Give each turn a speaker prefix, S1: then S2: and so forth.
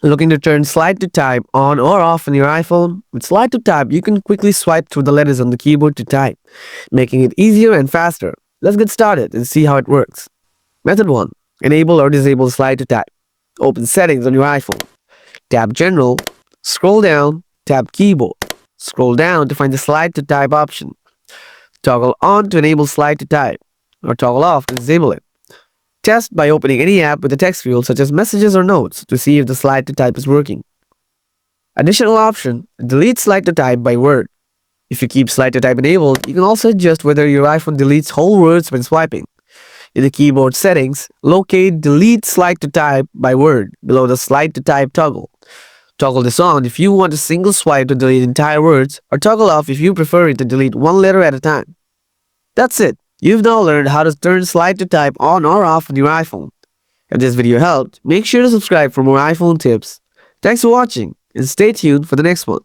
S1: Looking to turn slide to type on or off on your iPhone? With slide to type, you can quickly swipe through the letters on the keyboard to type, making it easier and faster. Let's get started and see how it works. Method 1. Enable or disable slide to type. Open Settings on your iPhone. Tap General. Scroll down. Tap Keyboard. Scroll down to find the slide to type option. Toggle on to enable slide to type, or toggle off to disable it. Test by opening any app with a text field such as Messages or Notes to see if the slide to type is working. Additional option: delete slide to type by word. If you keep slide to type enabled, you can also adjust whether your iPhone deletes whole words when swiping. In the keyboard settings, locate Delete Slide to Type by word below the Slide to Type toggle. Toggle this on if you want a single swipe to delete entire words, or toggle off if you prefer it to delete one letter at a time. That's it. You've now learned how to turn slide to type on or off on your iPhone. If this video helped, make sure to subscribe for more iPhone tips. Thanks for watching, and stay tuned for the next one.